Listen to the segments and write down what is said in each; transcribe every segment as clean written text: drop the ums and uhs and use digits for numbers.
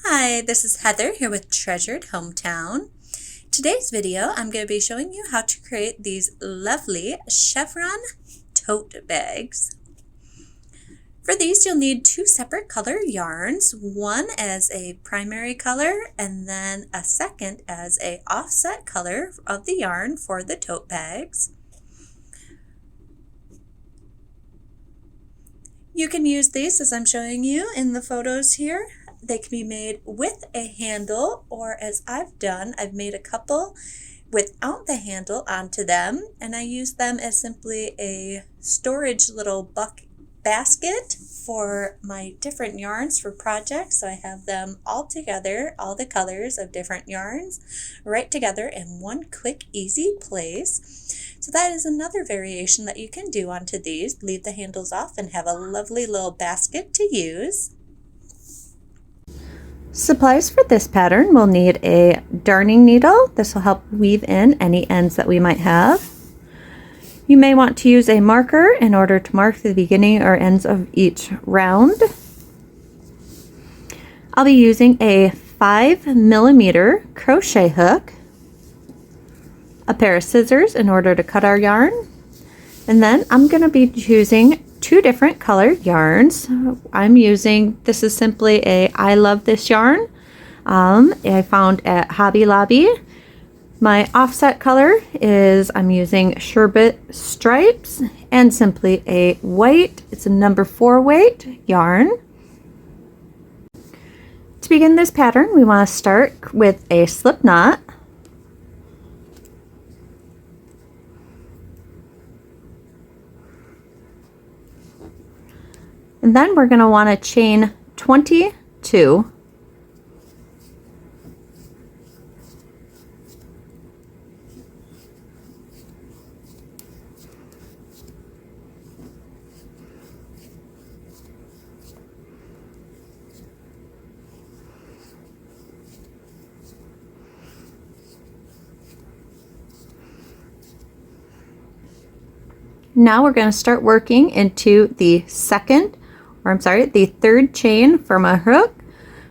Hi, this is Heather here with Treasured Hometown. Today's video I'm going to be showing you how to create these lovely chevron tote bags. For these you'll need two separate color yarns, one as a primary color and then a second as a offset color of the yarn for the tote bags. You can use these as I'm showing you in the photos here. They can be made with a handle, or as I've done, I've made a couple without the handle onto them, and I use them as simply a storage little basket for my different yarns for projects. So I have them all together, all the colors of different yarns, right together in one quick, easy place. So that is another variation that you can do onto these. Leave the handles off and have a lovely little basket to use. Supplies for this pattern, we'll need a darning needle. This will help weave in any ends that we might have. You may want to use a marker in order to mark the beginning or ends of each round. I'll be using a 5mm crochet hook, a pair of scissors in order to cut our yarn, and then I'm going to be using two different colored yarns. I'm using, this is simply a I love this yarn I found at Hobby Lobby. My offset color is, I'm using Sherbet Stripes and simply a white, it's a number 4 weight yarn. To begin this pattern, we want to start with a slip knot. And then we're going to want to chain 22. Now we're going to start working into the the third chain from a hook.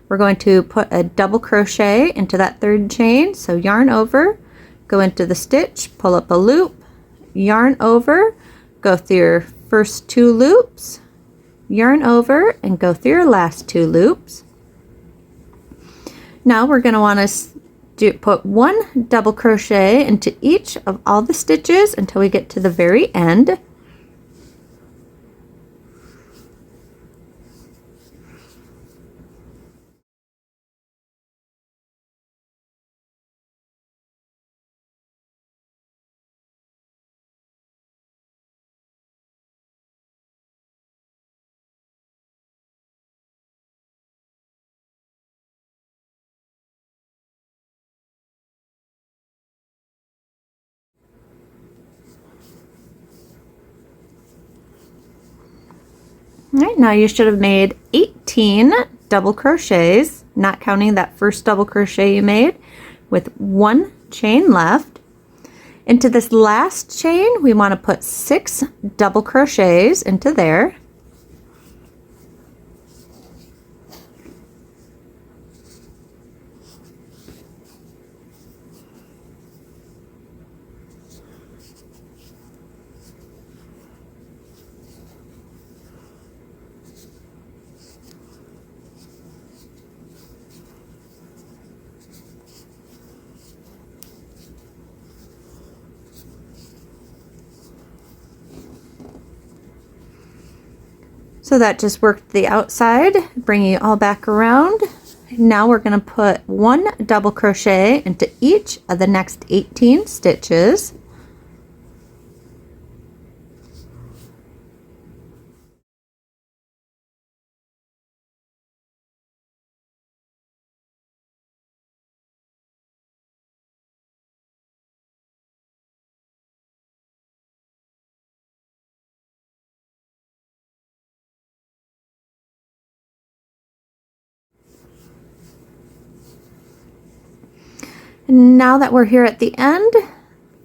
We're going to put a double crochet into that third chain. So yarn over, go into the stitch, pull up a loop, yarn over, go through your first 2 loops, yarn over, and go through your last 2 loops. Now we're going to want to put 1 double crochet into each of all the stitches until we get to the very end. All right, now you should have made 18 double crochets, not counting that first double crochet you made, with 1 chain left. Into this last chain, we want to put 6 double crochets into there. So that just worked the outside, bringing it all back around. Now we're going to put 1 double crochet into each of the next 18 stitches. Now that we're here at the end,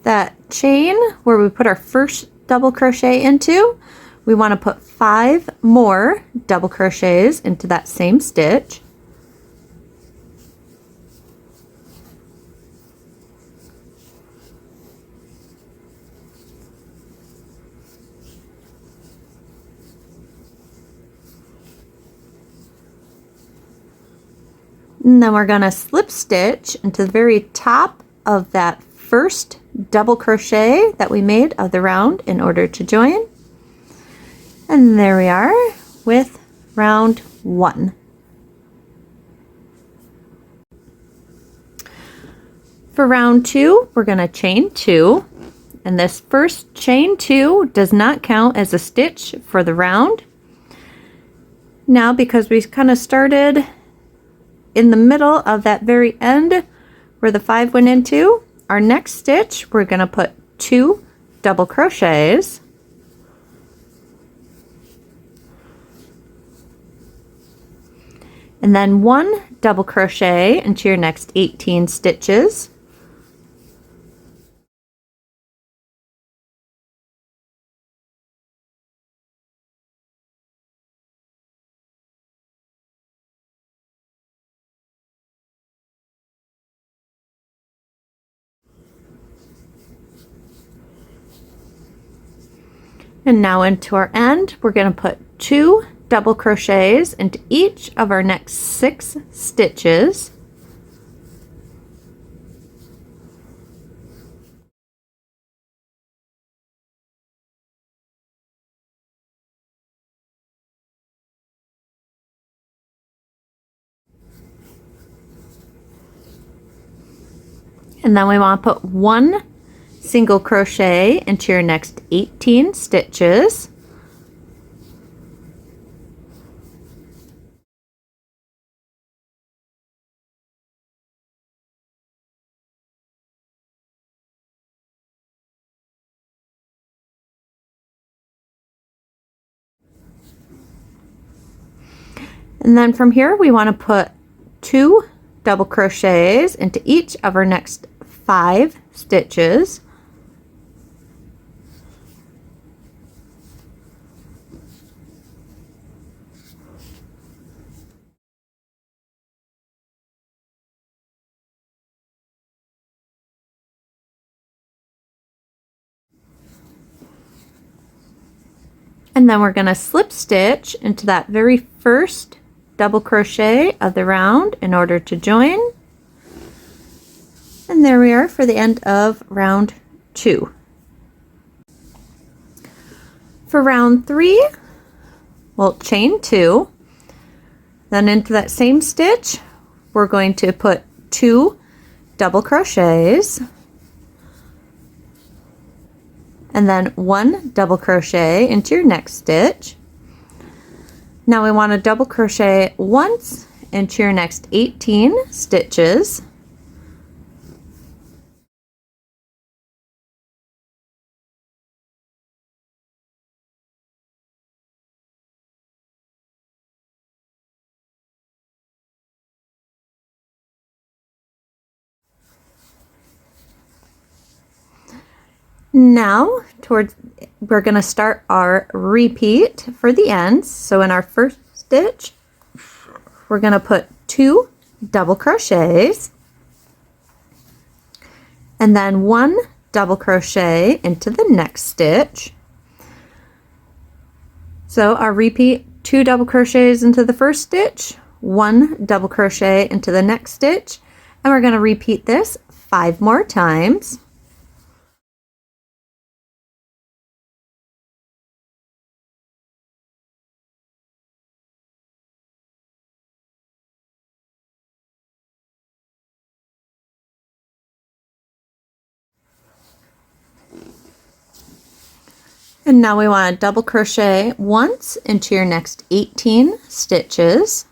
that chain where we put our first double crochet into, we want to put 5 more double crochets into that same stitch. And then we're going to slip stitch into the very top of that first double crochet that we made of the round in order to join. And there we are with round 1. For round 2, we're going to chain 2, and this first chain 2 does not count as a stitch for the round. Now, because we kind of started in the middle of that very end where the 5 went into, our next stitch we're going to put 2 double crochets, and then 1 double crochet into your next 18 stitches. And now into our end, we're going to put 2 double crochets into each of our next 6 stitches. And then we want to put 1 single crochet into your next 18 stitches. And then from here we want to put 2 double crochets into each of our next 5 stitches. And then we're going to slip stitch into that very first double crochet of the round in order to join. And there we are for the end of round 2. For round 3, we'll chain 2. Then into that same stitch, we're going to put 2 double crochets, and then 1 double crochet into your next stitch. Now we want to double crochet once into your next 18 stitches. Now we're going to start our repeat for the ends. So in our first stitch, we're going to put 2 double crochets, and then 1 double crochet into the next stitch. So our repeat, 2 double crochets into the first stitch, 1 double crochet into the next stitch, and we're going to repeat this 5 more times. And now we want to double crochet once into your next 18 stitches.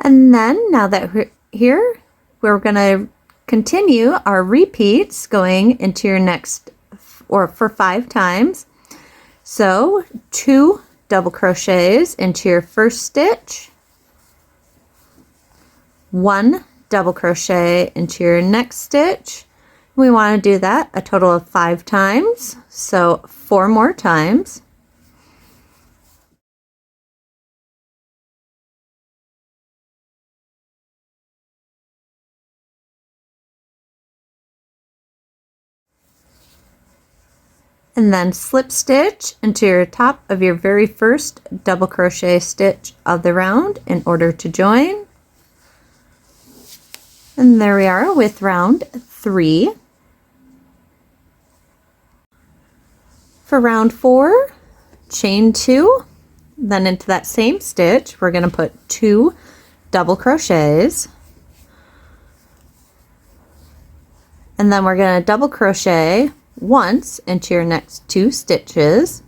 And then now that we're here, we're going to continue our repeats going into your next, or for 5 times. So 2 double crochets into your first stitch, 1 double crochet into your next stitch. We want to do that a total of 5 times, so 4 more times. and then slip stitch into your top of your very first double crochet stitch of the round in order to join. And there we are with round 3. For round 4, chain 2, then into that same stitch we're going to put 2 double crochets, and then we're going to double crochet once into your next 2 stitches.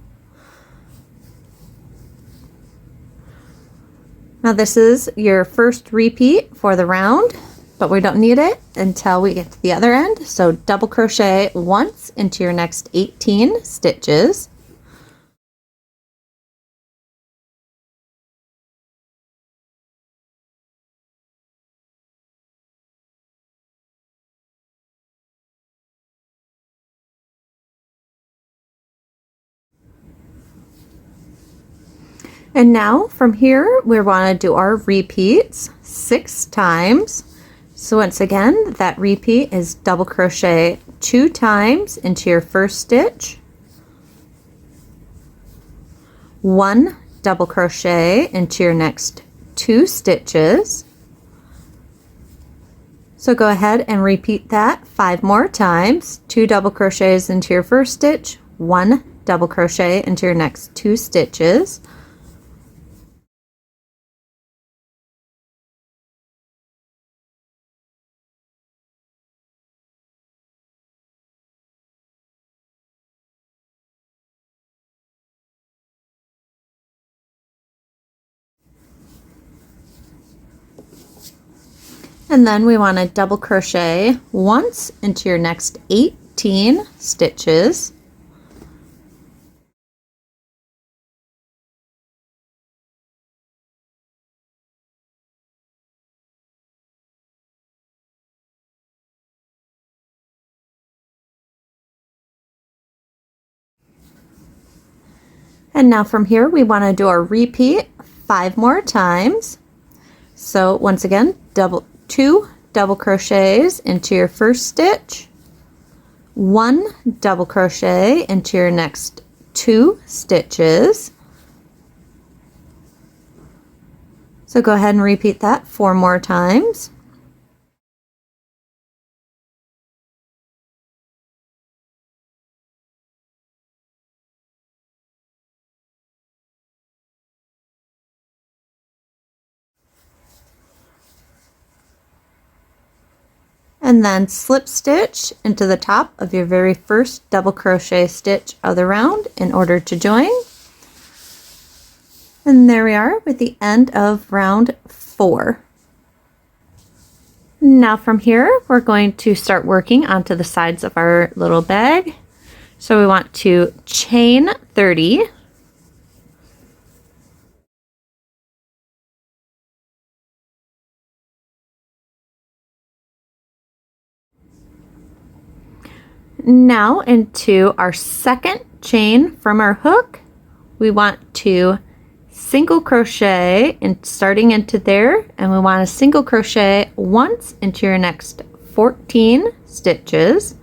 Now this is your first repeat for the round, but we don't need it until we get to the other end. So double crochet once into your next 18 stitches. And now from here we want to do our repeats 6 times. So once again, that repeat is double crochet 2 times into your first stitch, 1 double crochet into your next 2 stitches. So go ahead and repeat that 5 more times. 2 double crochets into your first stitch, 1 double crochet into your next 2 stitches. And then we want to double crochet once into your next 18 stitches. And now from here we want to do our repeat 5 more times. So once again, 2 double crochets into your first stitch, 1 double crochet into your next 2 stitches. So go ahead and repeat that 4 more times. And then slip stitch into the top of your very first double crochet stitch of the round in order to join. And there we are with the end of round 4. Now from here we're going to start working onto the sides of our little bag. So we want to chain 30. Now into our second chain from our hook, we want to single crochet and starting into there, and we want to single crochet once into your next 14 stitches.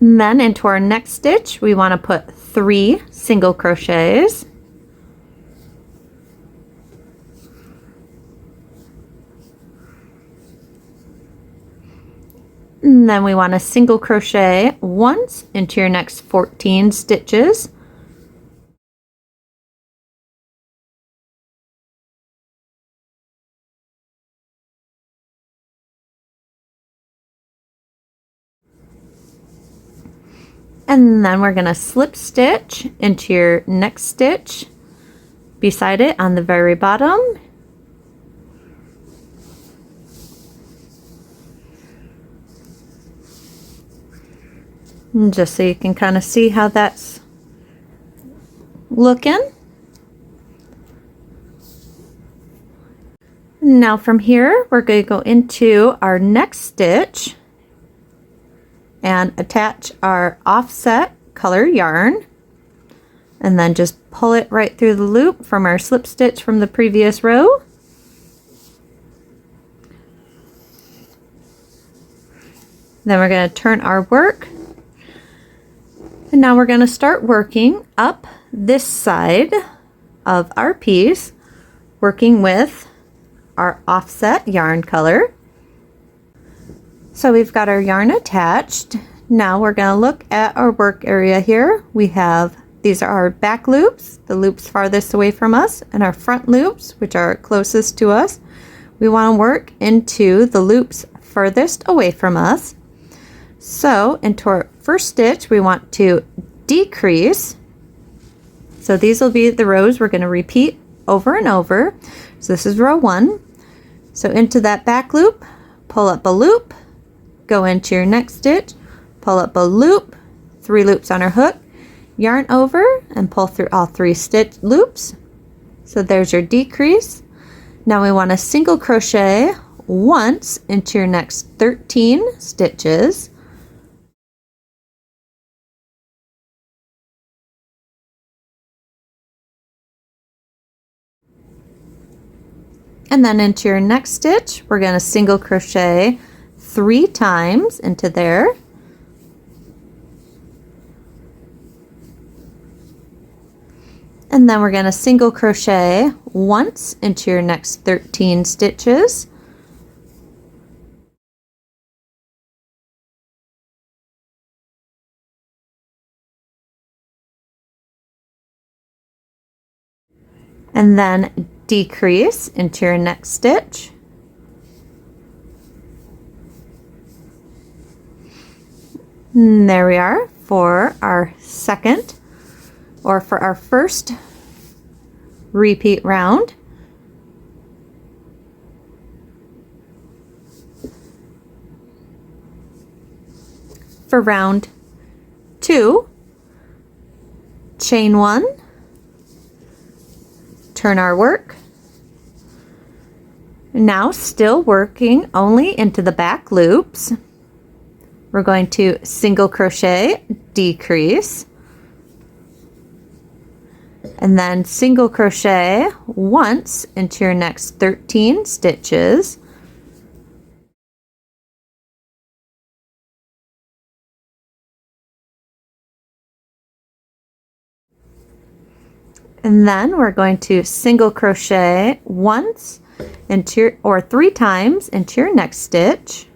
And then into our next stitch we want to put 3 single crochets. And then we want to single crochet once into your next 14 stitches. And then we're going to slip stitch into your next stitch beside it on the very bottom. And just so you can kind of see how that's looking. Now from here we're going to go into our next stitch and attach our offset color yarn, and then just pull it right through the loop from our slip stitch from the previous row. Then we're going to turn our work, and now we're going to start working up this side of our piece, working with our offset yarn color. So we've got our yarn attached. Now we're going to look at our work area here. We have, these are our back loops, the loops farthest away from us, and our front loops, which are closest to us. We want to work into the loops furthest away from us. So into our first stitch, we want to decrease. So these will be the rows we're going to repeat over and over. So this is row 1. So into that back loop, pull up a loop, go into your next stitch, pull up a loop, 3 loops on our hook, yarn over and pull through all 3 stitch loops. So there's your decrease. Now we want to single crochet once into your next 13 stitches. And then into your next stitch, we're going to single crochet 3 times into there. And then we're going to single crochet once into your next 13 stitches. And then decrease into your next stitch. And there we are for our second, or for our first repeat round. For round 2, chain 1, turn our work. Now still working only into the back loops, we're going to single crochet, decrease, and then single crochet once into your next 13 stitches. And then we're going to single crochet once into your, or 3 times into your next stitch,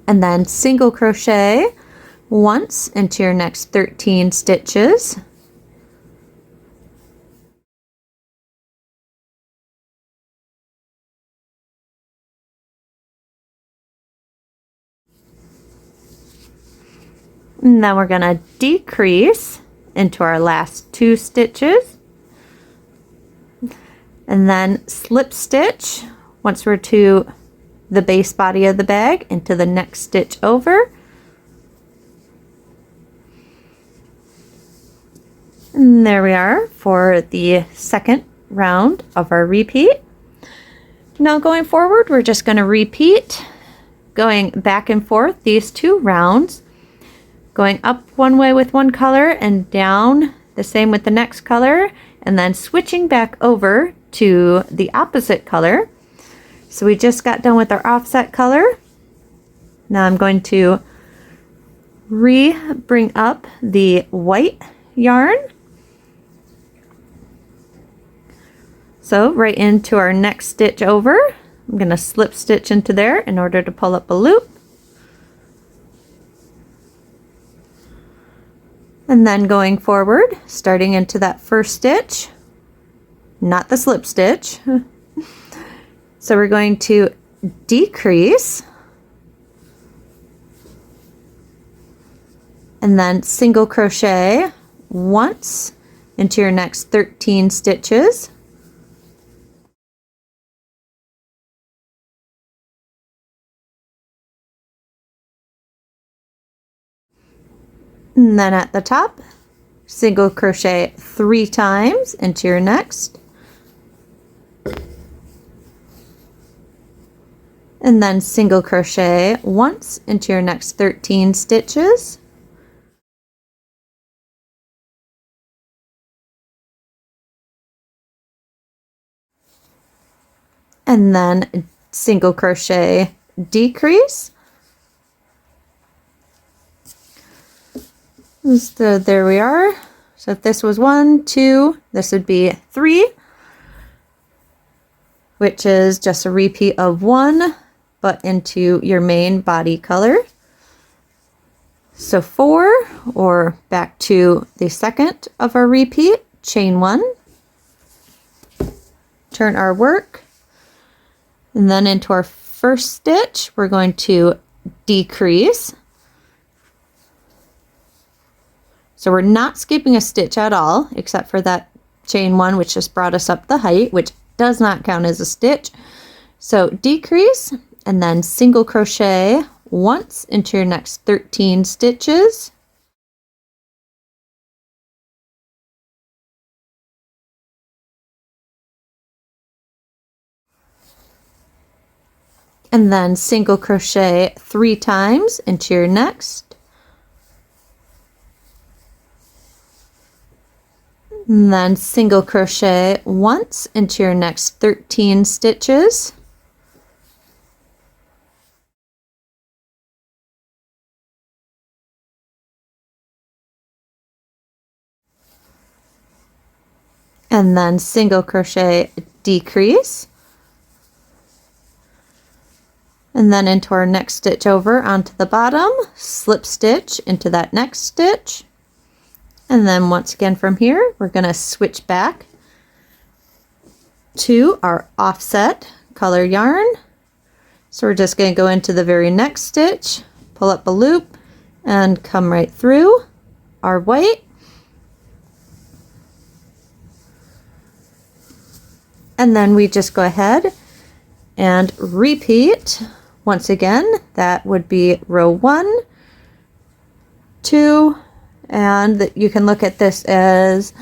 and then single crochet once into your next 13 stitches. And then we're going to decrease into our last 2 stitches, and then slip stitch once we're to the base body of the bag into the next stitch over. And there we are for the second round of our repeat. Now going forward, we're just going to repeat going back and forth these 2 rounds, going up one way with one color and down the same with the next color, and then switching back over to the opposite color. So we just got done with our offset color. Now I'm going to bring up the white yarn. So right into our next stitch over, I'm going to slip stitch into there in order to pull up a loop. And then going forward, starting into that first stitch, not the slip stitch. So we're going to decrease and then single crochet once into your next 13 stitches. And then at the top, single crochet 3 times into your next. and then single crochet once into your next 13 stitches. And then single crochet decrease. So there we are. So if this was 1, 2, this would be 3, which is just a repeat of 1, but into your main body color. So 4, or back to the second of our repeat, chain 1, turn our work, and then into our first stitch, we're going to decrease. So we're not skipping a stitch at all, except for that chain 1, which just brought us up the height, which does not count as a stitch. So decrease, and then single crochet once into your next 13 stitches. And then single crochet 3 times into your next. And then single crochet once into your next 13 stitches. And then single crochet decrease. And then into our next stitch over onto the bottom, slip stitch into that next stitch. And then once again from here, we're going to switch back to our offset color yarn. So we're just going to go into the very next stitch, pull up a loop, and come right through our white. And then we just go ahead and repeat. Once again, that would be row 1, 2, and you can look at this as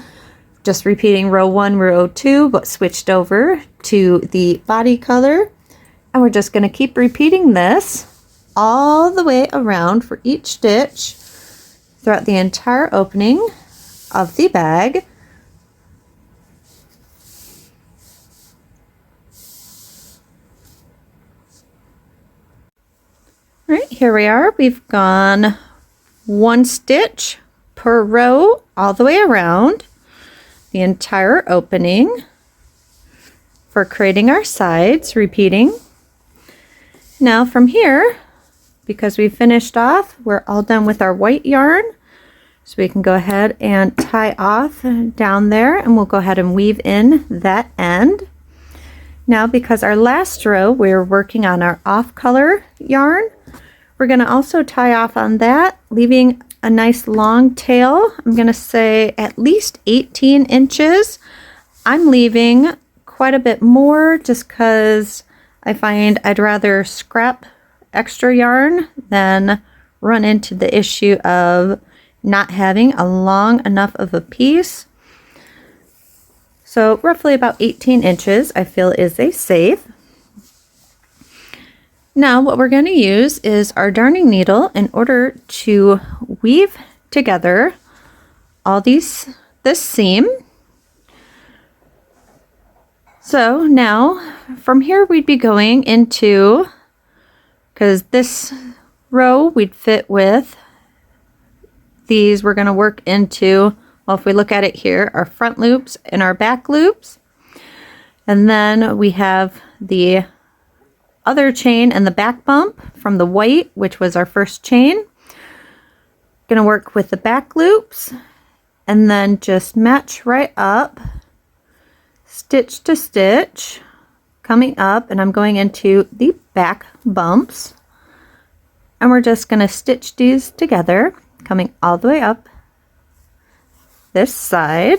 just repeating row 1, row 2, but switched over to the body color. And we're just going to keep repeating this all the way around for each stitch throughout the entire opening of the bag. All right, here we are. We've gone 1 stitch per row all the way around the entire opening for creating our sides, repeating. Now from here, because we finished off, we're all done with our white yarn, so we can go ahead and tie off down there, and we'll go ahead and weave in that end. Now, because our last row we're working on our off color yarn, we're going to also tie off on that, leaving a nice long tail. I'm going to say at least 18 inches. I'm leaving quite a bit more just because I find I'd rather scrap extra yarn than run into the issue of not having a long enough of a piece. So roughly about 18 inches I feel is a safe. Now what we're going to use is our darning needle in order to weave together all this seam. So now from here we'd be going into, because this row we'd fit with these, we're going to work into, well, if we look at it here, our front loops and our back loops. And then we have the other chain and the back bump from the white, which was our first chain. Going to work with the back loops and then just match right up, stitch to stitch, coming up, and I'm going into the back bumps, and we're just going to stitch these together, coming all the way up this side.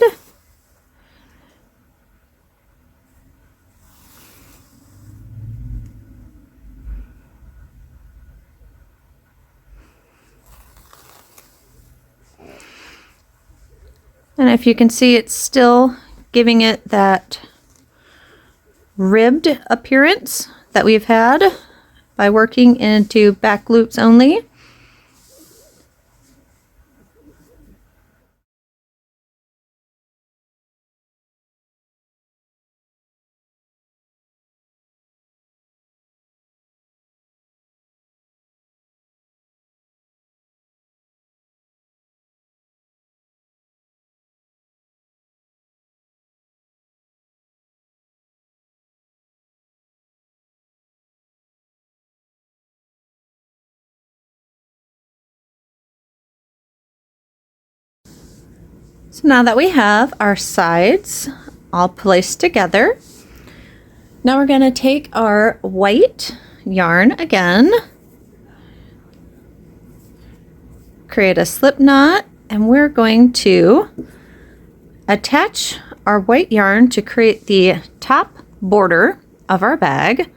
And if you can see, it's still giving it that ribbed appearance that we've had by working into back loops only. So now that we have our sides all placed together, now we're going to take our white yarn again, create a slip knot, and we're going to attach our white yarn to create the top border of our bag.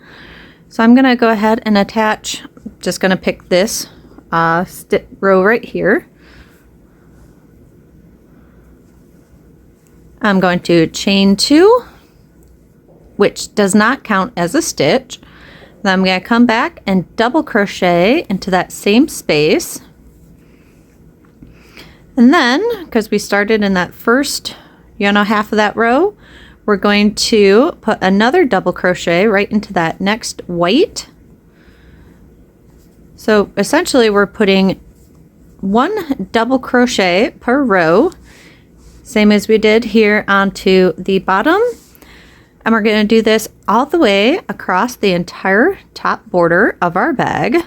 So I'm going to go ahead and attach, just going to pick this row right here. I'm going to chain 2, which does not count as a stitch. Then I'm going to come back and double crochet into that same space. And then, because we started in that first, half of that row, we're going to put another double crochet right into that next white. So essentially we're putting 1 double crochet per row, same as we did here onto the bottom. And we're going to do this all the way across the entire top border of our bag.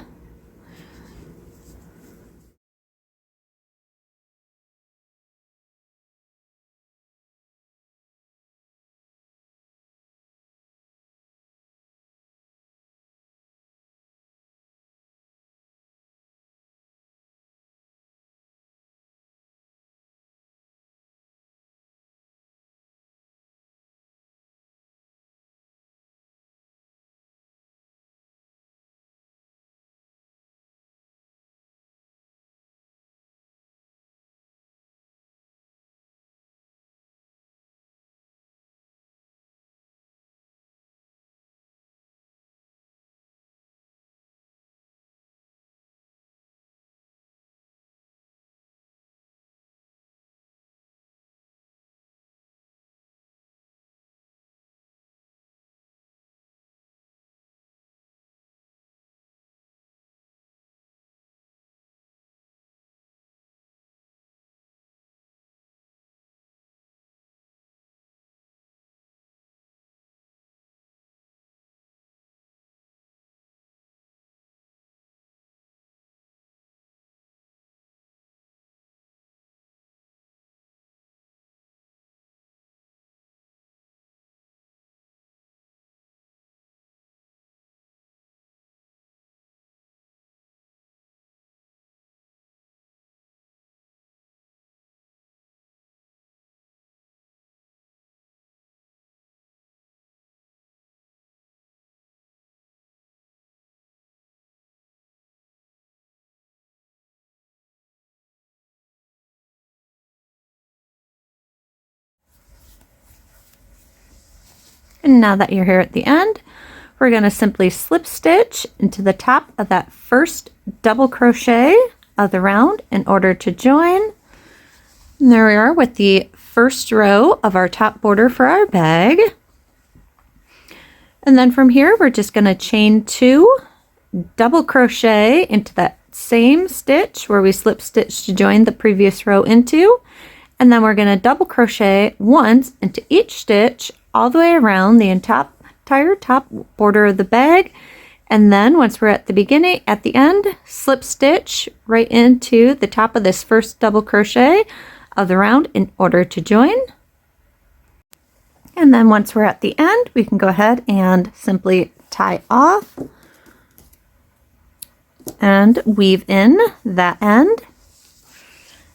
And now that you're here at the end, we're going to simply slip stitch into the top of that first double crochet of the round in order to join. And there we are with the first row of our top border for our bag. And then from here, we're just going to chain 2, double crochet into that same stitch where we slip stitch to join the previous row into. And then we're going to double crochet once into each stitch all the way around the entire top border of the bag. And then once we're at the beginning, at the end, slip stitch right into the top of this first double crochet of the round in order to join. And then once we're at the end, we can go ahead and simply tie off and weave in that end.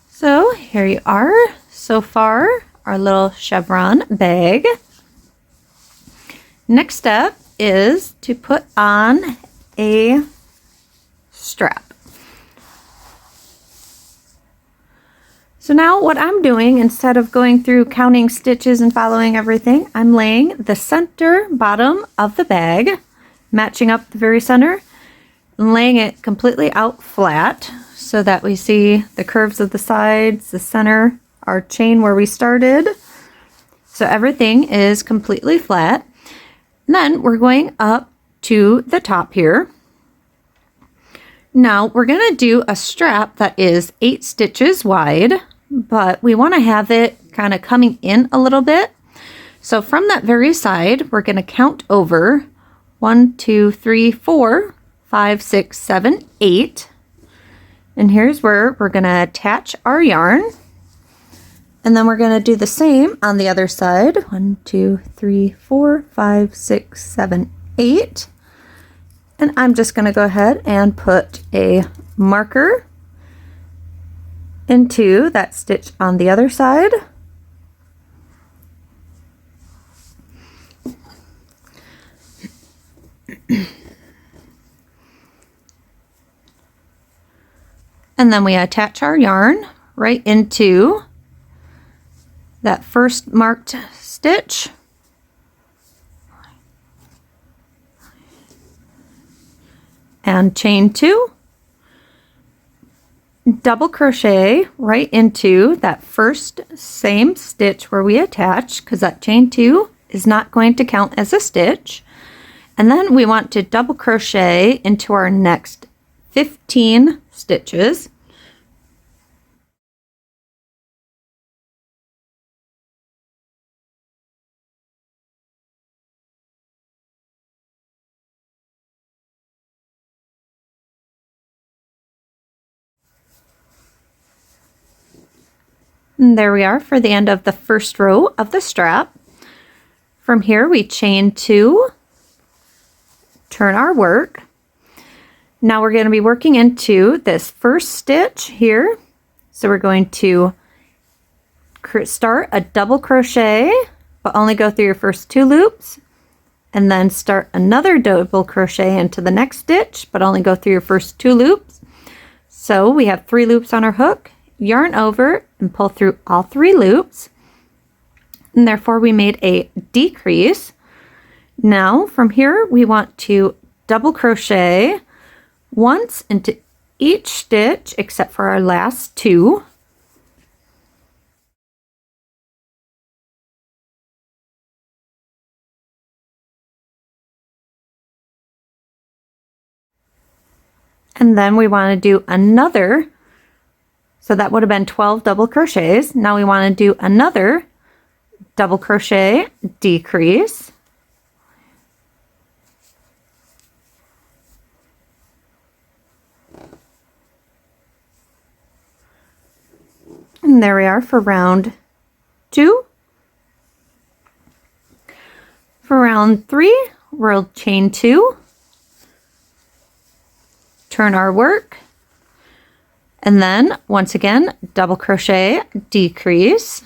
So here you are, so far, our little chevron bag. Next step is to put on a strap. So now what I'm doing, instead of going through counting stitches and following everything, I'm laying the center bottom of the bag, matching up the very center, laying it completely out flat so that we see the curves of the sides, the center, our chain where we started. So everything is completely flat. And then we're going up to the top here. Now we're going to do a strap that is 8 stitches wide, but we want to have it kind of coming in a little bit. So from that very side, we're going to count over 1, 2, 3, 4, 5, 6, 7, 8. And here's where we're going to attach our yarn. And then we're going to do the same on the other side. 1, 2, 3, 4, 5, 6, 7, 8. And I'm just going to go ahead and put a marker into that stitch on the other side. And then we attach our yarn right into that first marked stitch. And chain 2, double crochet right into that first same stitch where we attach, because that chain 2 is not going to count as a stitch. And then we want to double crochet into our next 15 stitches. And there we are for the end of the first row of the strap. From here we chain 2, turn our work. Now we're going to be working into this first stitch here. So we're going to start a double crochet, but only go through your first 2 loops, and then start another double crochet into the next stitch, but only go through your first 2 loops. So we have 3 loops on our hook, yarn over and pull through all 3 loops, and therefore we made a decrease. Now from here we want to double crochet once into each stitch except for our last 2. And then we want to do another, so that would have been 12 double crochets. Now we want to do another double crochet decrease. And there we are for round 2. For round 3, we'll chain 2, turn our work, and then once again double crochet decrease.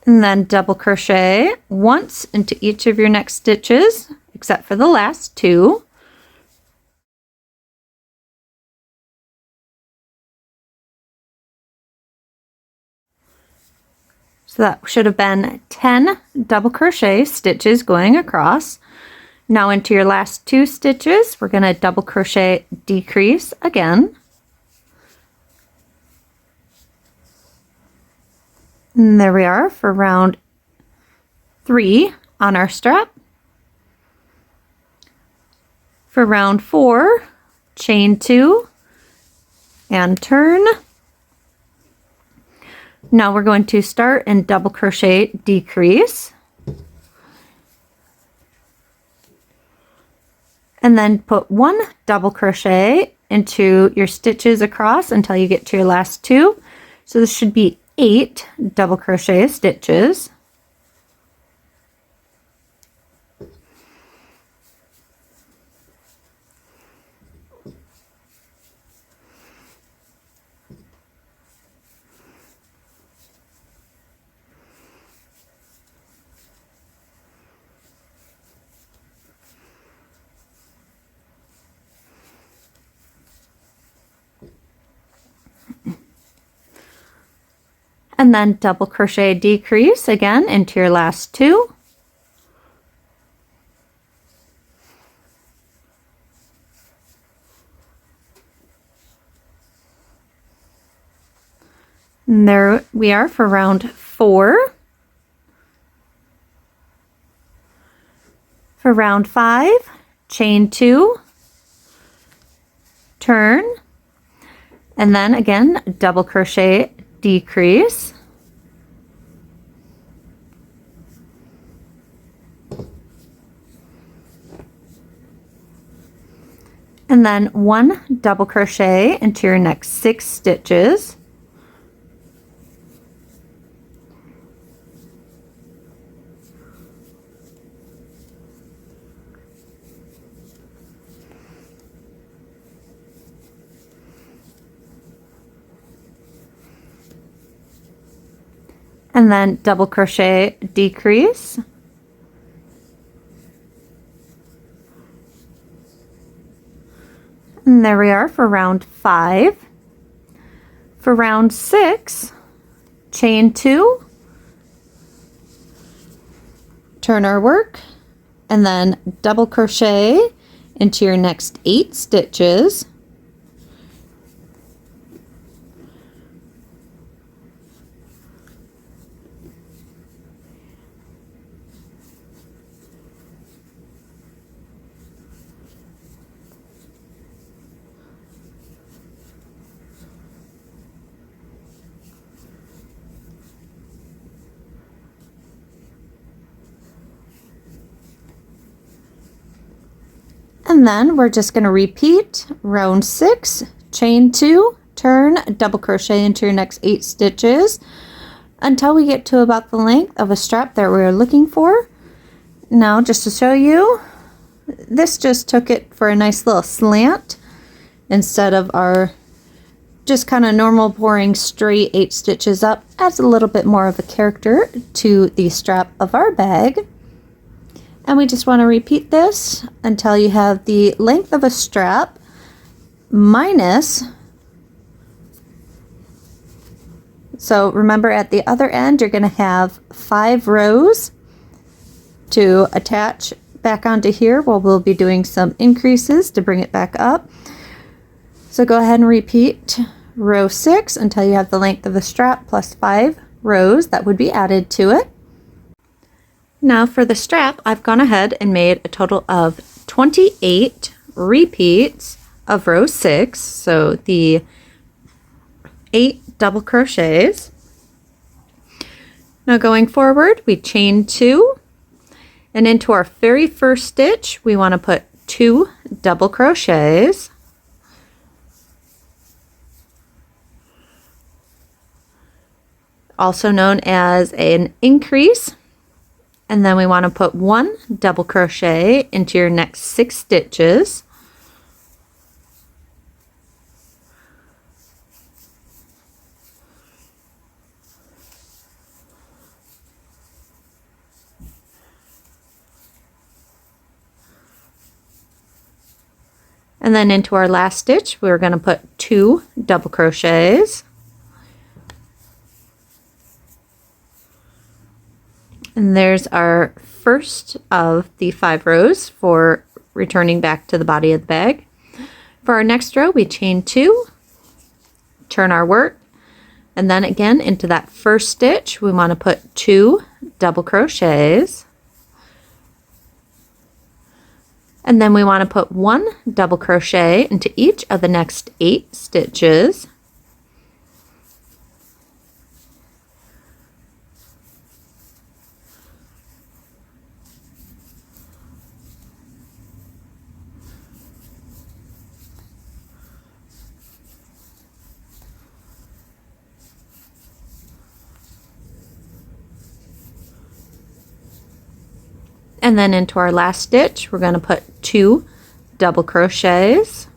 And then double crochet once into each of your next stitches except for the last 2. So that should have been 10 double crochet stitches going across. Now into your last 2 stitches, we're going to double crochet decrease again. And there we are for round 3 on our strap. For round 4, chain 2 and turn. Now we're going to start and double crochet decrease. And then put 1 double crochet into your stitches across until you get to your last 2. So this should be 8 double crochet stitches. and then double crochet decrease again into your last 2. And there we are for round 4. For round 5, chain 2, turn, and then again double crochet decrease. And then 1 double crochet into your next 6 stitches. And then double crochet decrease. And there we are for round 5. For round 6, chain 2, turn our work, and then double crochet into your next 8 stitches. And then we're just going to repeat round 6, chain 2, turn, double crochet into your next 8 stitches until we get to about the length of a strap that we're looking for. Now, just to show you, this just took it for a nice little slant instead of our just kind of normal boring straight 8 stitches up. Adds a little bit more of a character to the strap of our bag. And we just want to repeat this until you have the length of a strap minus. So remember, at the other end, you're going to have 5 rows to attach back onto here. Well, we'll be doing some increases to bring it back up. So go ahead and repeat row 6 until you have the length of the strap plus 5 rows that would be added to it. Now for the strap, I've gone ahead and made a total of 28 repeats of row 6, so the 8 double crochets. Now going forward, we chain 2, and into our very first stitch, we want to put 2 double crochets. Also known as an increase. And then we want to put 1 double crochet into your next 6 stitches. And then into our last stitch, we're going to put 2 double crochets. And there's our first of the 5 rows for returning back to the body of the bag. For our next row, we chain 2, turn our work, and then again into that first stitch, we want to put 2 double crochets. And then we want to put 1 double crochet into each of the next 8 stitches. And then into our last stitch, we're going to put 2 double crochets.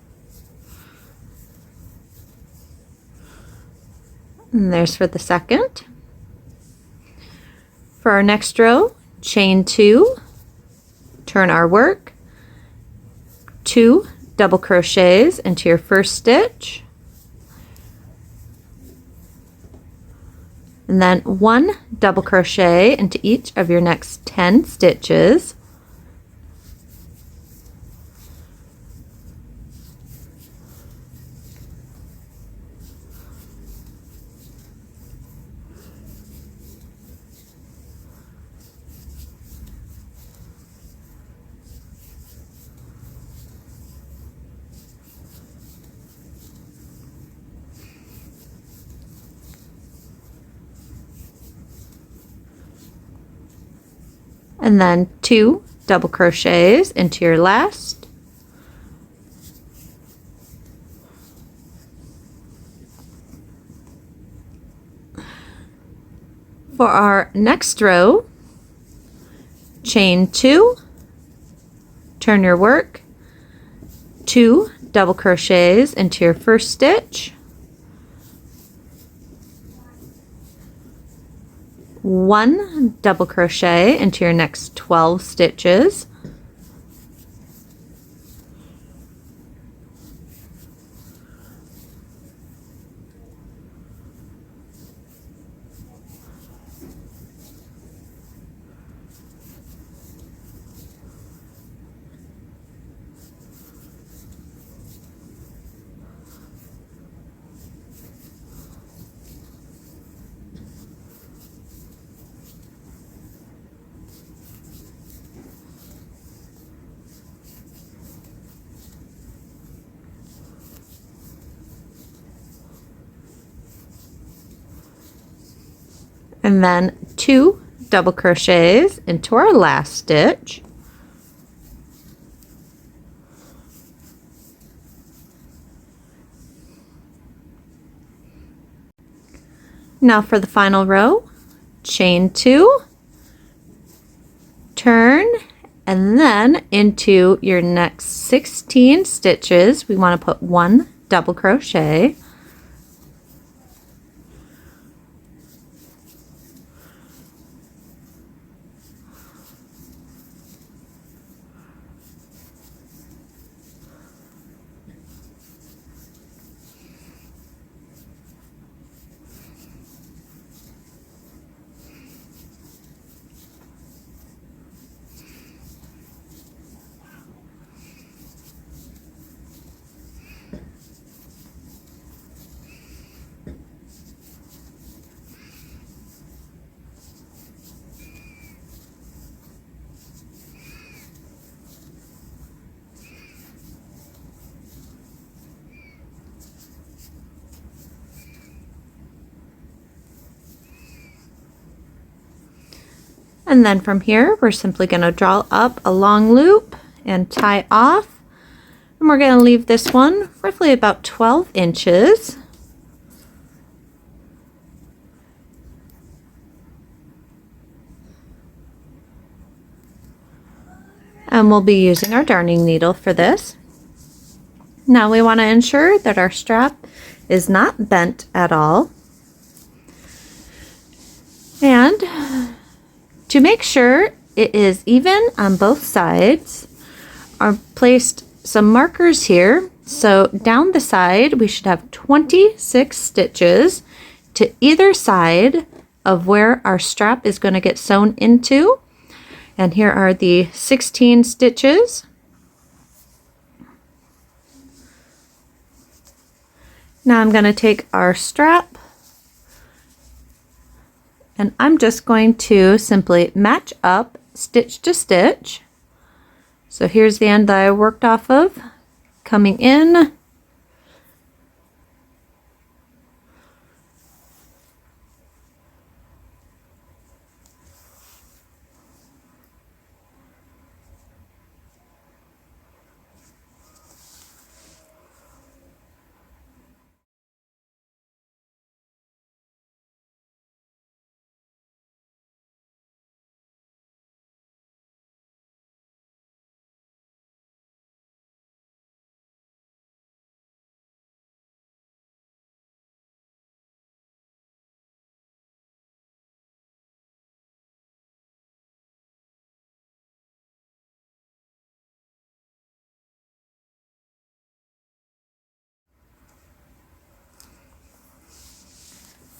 And there's for the second. For our next row, chain 2, turn our work, 2 double crochets into your first stitch. and then 1 double crochet into each of your next 10 stitches. And then 2 double crochets into your last. For our next row, chain 2, turn your work, 2 double crochets into your first stitch, 1 double crochet into your next 12 stitches, and then 2 double crochets into our last stitch. Now for the final row, chain 2, turn, and then into your next 16 stitches, we want to put 1 double crochet. And then from here, we're simply going to draw up a long loop and tie off. And we're going to leave this one roughly about 12 inches. And we'll be using our darning needle for this. Now we want to ensure that our strap is not bent at all. And to make sure it is even on both sides, I've placed some markers here. So down the side, we should have 26 stitches to either side of where our strap is going to get sewn into. And here are the 16 stitches. Now I'm going to take our strap and I'm just going to simply match up stitch to stitch. So here's the end that I worked off of, coming in,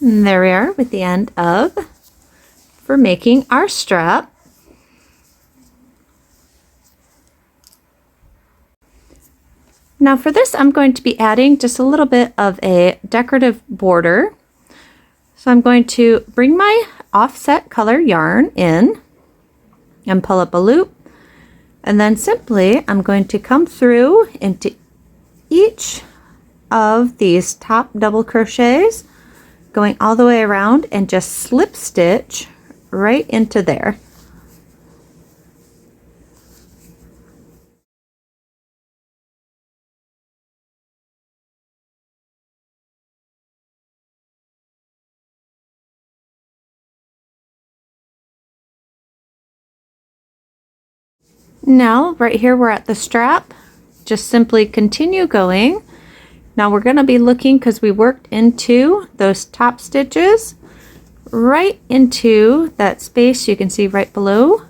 And there we are with the end of for making our strap. Now for this, I'm going to be adding just a little bit of a decorative border. So I'm going to bring my offset color yarn in and pull up a loop. And then simply I'm going to come through into each of these top double crochets, going all the way around, and just slip stitch right into there. Now right here we're at the strap. Just simply continue going. Now we're going to be looking, because we worked into those top stitches, right into that space you can see right below,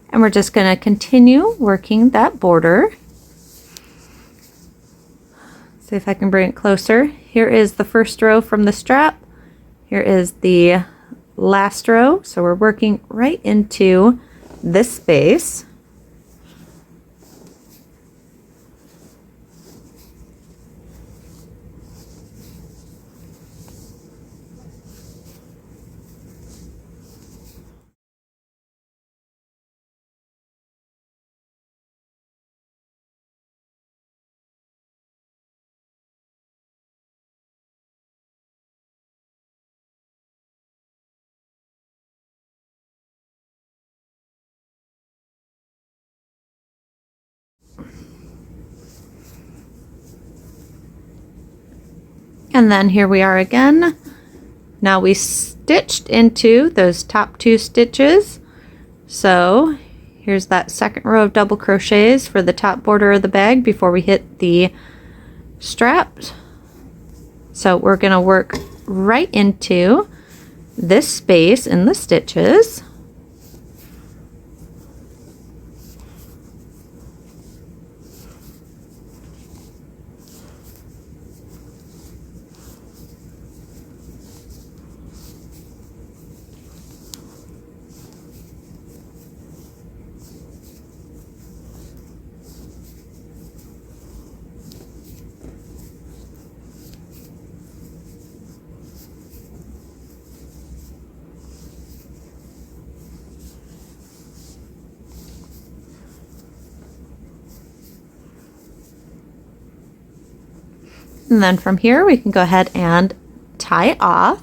and we're just going to continue working that border. See if I can bring it closer. Here is the first row from the strap. Here is the last row, so we're working right into this space. And then here we are again. Now we stitched into those top 2 stitches. So here's that second row of double crochets for the top border of the bag before we hit the straps. So we're going to work right into this space in the stitches. And then from here we can go ahead and tie off.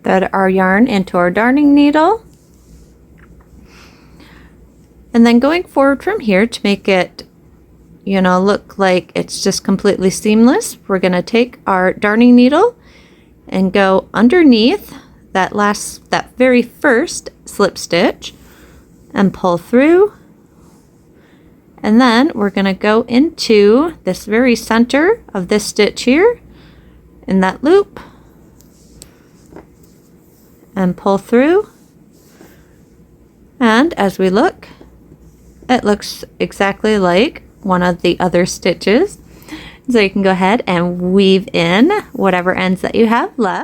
Thread our yarn into our darning needle. And then going forward from here to make it, you know, look like it's just completely seamless, we're going to take our darning needle and go underneath that very first slip stitch and pull through. And then we're going to go into this very center of this stitch here in that loop and pull through. And as we look, it looks exactly like one of the other stitches. So you can go ahead and weave in whatever ends that you have left.